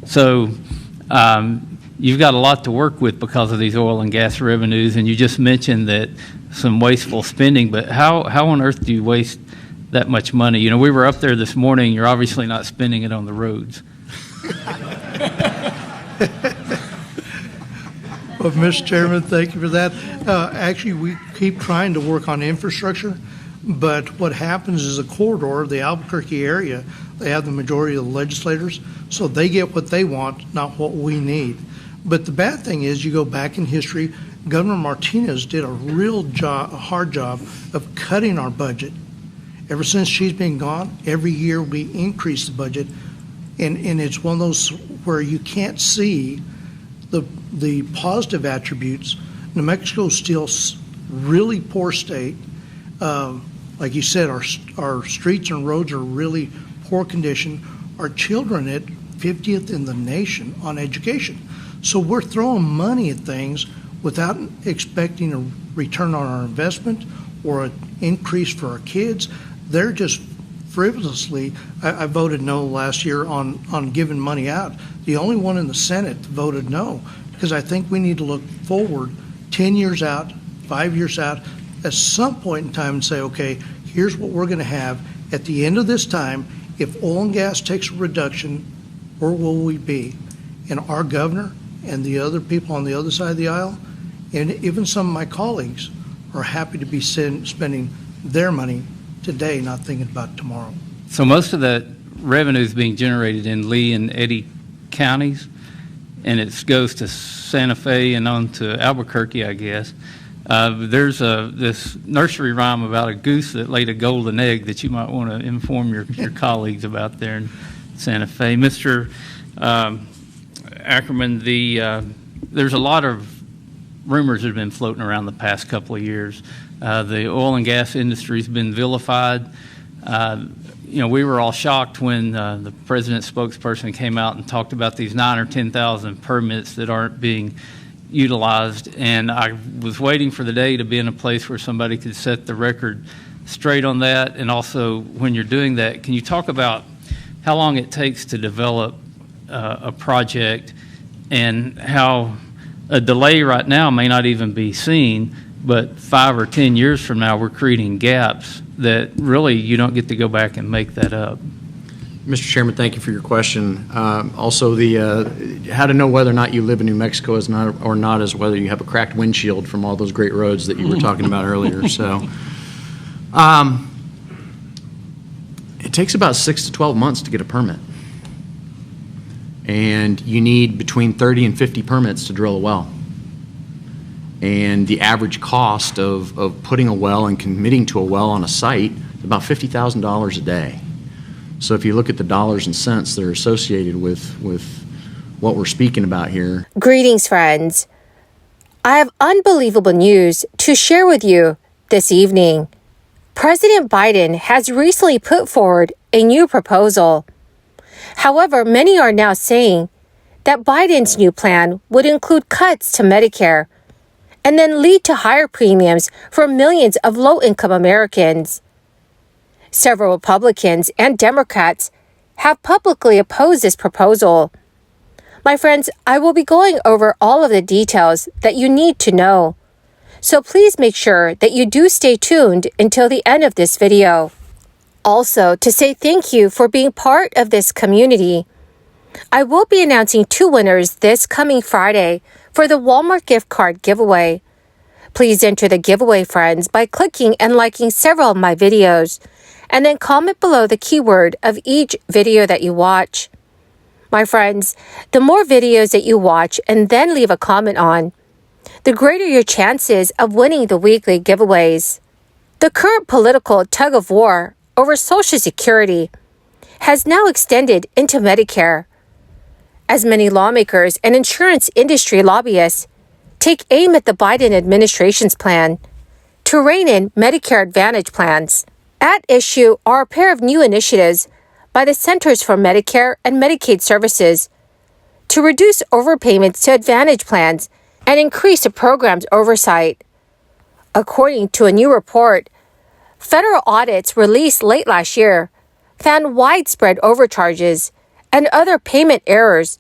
So you've got a lot to work with because of these oil and gas revenues, and you just mentioned that some wasteful spending, but how on earth do you waste that much money? You know, we were up there this morning. You're obviously not spending it on the roads. Well, Mr. Chairman, thank you for that. Actually, we keep trying to work on infrastructure, but what happens is a corridor, the Albuquerque area, they have the majority of the legislators, so they get what they want, not what we need. But the bad thing is, you go back in history, Governor Martinez did a hard job of cutting our budget. Ever since she's been gone, every year we increase the budget, and it's one of those where you can't see the positive attributes. New Mexico is still really poor state. Like you said, our streets and roads are really poor condition. Our children at 50th in the nation on education. So we're throwing money at things without expecting a return on our investment or an increase for our kids. They're just frivolously. I voted no last year on giving money out. The only one in the Senate voted no, because I think we need to look forward 10 years out, 5 years out, at some point in time and say, okay, here's what we're going to have at the end of this time. If oil and gas takes a reduction, where will we be? And our governor and the other people on the other side of the aisle, and even some of my colleagues, are happy to be spending their money today, not thinking about tomorrow. So most of that revenue is being generated in Lee and Eddy counties, and it goes to Santa Fe and on to Albuquerque, I guess. There's this nursery rhyme about a goose that laid a golden egg that you might want to inform your colleagues about there in Santa Fe. Mr. Ackerman, there's a lot of rumors that have been floating around the past couple of years. The oil and gas industry's been vilified. We were all shocked when the president's spokesperson came out and talked about these 9,000 or 10,000 permits that aren't being utilized. And I was waiting for the day to be in a place where somebody could set the record straight on that. And also, when you're doing that, can you talk about how long it takes to develop a project and how a delay right now may not even be seen, but 5 or 10 years from now, we're creating gaps that really you don't get to go back and make that up. Mr. Chairman, thank you for your question. Also, how to know whether or not you live in New Mexico is not is whether you have a cracked windshield from all those great roads that you were talking about earlier. So, it takes about 6 to 12 months to get a permit, and you need between 30 and 50 permits to drill a well. And the average cost of putting a well and committing to a well on a site is about $50,000 a day. So if you look at the dollars and cents that are associated with what we're speaking about here. Greetings, friends. I have unbelievable news to share with you this evening. President Biden has recently put forward a new proposal. However, many are now saying that Biden's new plan would include cuts to Medicare and then lead to higher premiums for millions of low-income Americans. Several Republicans and Democrats have publicly opposed this proposal. My friends, I will be going over all of the details that you need to know. So please make sure that you do stay tuned until the end of this video. Also, to say thank you for being part of this community, I will be announcing 2 winners this coming Friday for the Walmart gift card giveaway. Please enter the giveaway, friends, by clicking and liking several of my videos, and then comment below the keyword of each video that you watch. My friends, the more videos that you watch and then leave a comment on, the greater your chances of winning the weekly giveaways. The current political tug-of-war over Social Security has now extended into Medicare, as many lawmakers and insurance industry lobbyists take aim at the Biden administration's plan to rein in Medicare Advantage plans. At issue are a pair of new initiatives by the Centers for Medicare and Medicaid Services to reduce overpayments to Advantage plans and increase the program's oversight. According to a new report, federal audits released late last year found widespread overcharges and other payment errors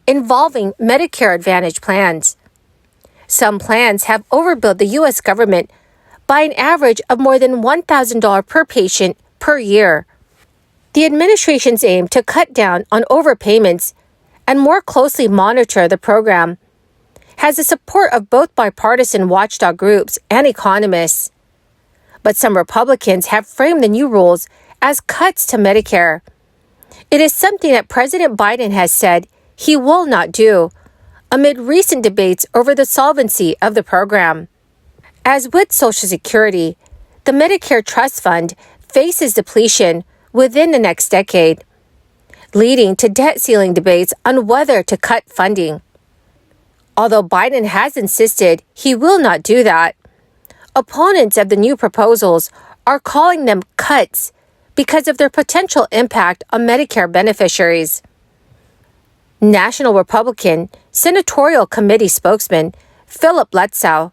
involving Medicare Advantage plans. Some plans have overbilled the U.S. government by an average of more than $1,000 per patient per year. The administration's aim to cut down on overpayments and more closely monitor the program has the support of both bipartisan watchdog groups and economists. But some Republicans have framed the new rules as cuts to Medicare. It is something that President Biden has said he will not do amid recent debates over the solvency of the program. As with Social Security, the Medicare Trust Fund faces depletion within the next decade, leading to debt ceiling debates on whether to cut funding. Although Biden has insisted he will not do that, opponents of the new proposals are calling them cuts because of their potential impact on Medicare beneficiaries. National Republican Senatorial Committee spokesman Philip Letzow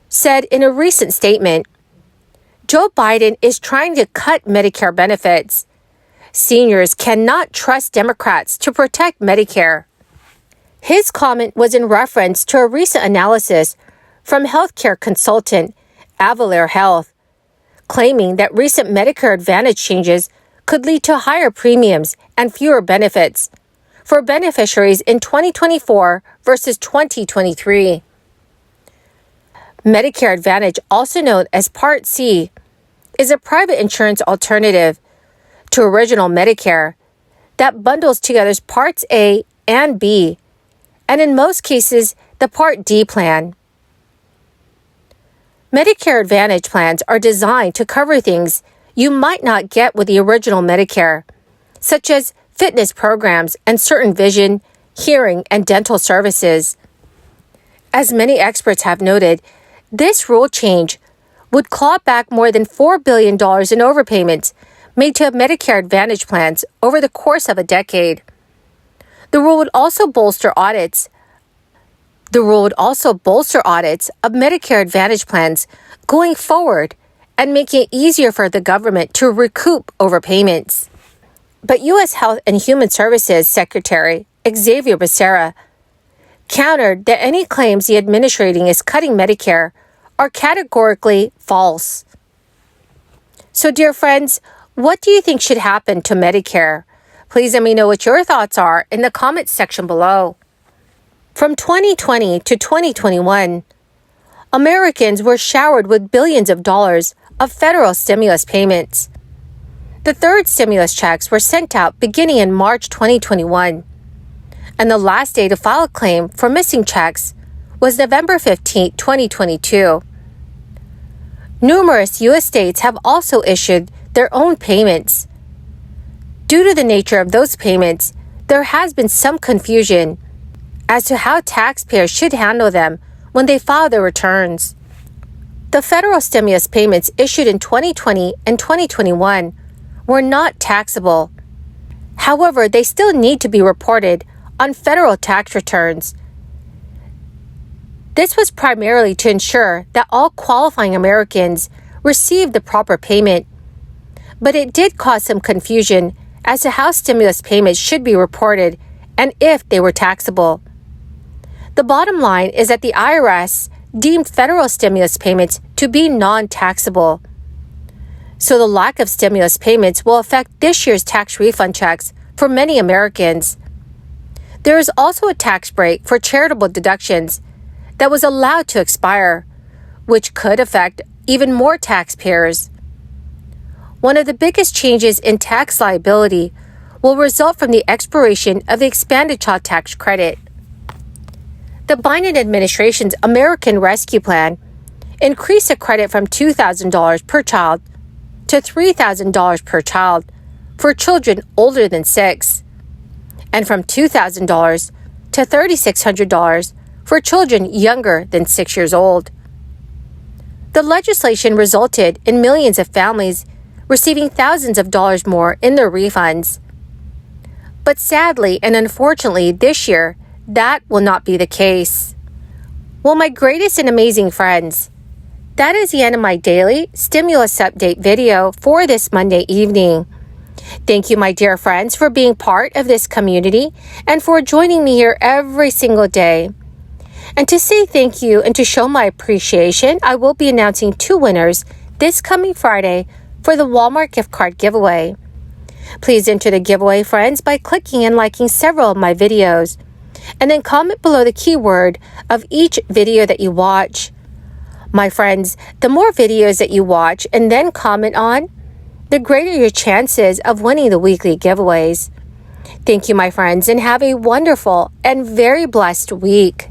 said in a recent statement, "Joe Biden is trying to cut Medicare benefits. Seniors cannot trust Democrats to protect Medicare." His comment was in reference to a recent analysis from healthcare consultant Avalere Health, claiming that recent Medicare Advantage changes could lead to higher premiums and fewer benefits for beneficiaries in 2024 versus 2023. Medicare Advantage, also known as Part C, is a private insurance alternative to original Medicare that bundles together Parts A and B, and in most cases, the Part D plan. Medicare Advantage plans are designed to cover things you might not get with the original Medicare, such as fitness programs and certain vision, hearing, and dental services. As many experts have noted, this rule change would claw back more than $4 billion in overpayments made to Medicare Advantage plans over the course of a decade. The rule would also bolster audits of Medicare Advantage plans going forward and make it easier for the government to recoup overpayments. But U.S. Health and Human Services Secretary Xavier Becerra countered that any claims the administration is cutting Medicare are categorically false. So, dear friends, what do you think should happen to Medicare? Please let me know what your thoughts are in the comments section below. From 2020 to 2021, Americans were showered with billions of dollars of federal stimulus payments. The third stimulus checks were sent out beginning in March 2021, and the last day to file a claim for missing checks was November 15, 2022. Numerous U.S. states have also issued their own payments. Due to the nature of those payments, there has been some confusion as to how taxpayers should handle them when they file their returns. The federal stimulus payments issued in 2020 and 2021 were not taxable. However, they still need to be reported on federal tax returns. This was primarily to ensure that all qualifying Americans received the proper payment, but it did cause some confusion as to how stimulus payments should be reported and if they were taxable. The bottom line is that the IRS deemed federal stimulus payments to be non-taxable. So the lack of stimulus payments will affect this year's tax refund checks for many Americans. There is also a tax break for charitable deductions that was allowed to expire, which could affect even more taxpayers. One of the biggest changes in tax liability will result from the expiration of the expanded child tax credit. The Biden administration's American Rescue Plan increased the credit from $2,000 per child to $3,000 per child for children older than 6, and from $2,000 to $3,600 for children younger than 6 years old. The legislation resulted in millions of families receiving thousands of dollars more in their refunds. But sadly and unfortunately this year, that will not be the case. Well, my greatest and amazing friends, that is the end of my daily stimulus update video for this Monday evening. Thank you, my dear friends, for being part of this community and for joining me here every single day. And to say thank you and to show my appreciation, I will be announcing 2 winners this coming Friday for the Walmart gift card giveaway. Please enter the giveaway, friends, by clicking and liking several of my videos. And then comment below the keyword of each video that you watch. My friends, the more videos that you watch and then comment on, the greater your chances of winning the weekly giveaways. Thank you, my friends, and have a wonderful and very blessed week.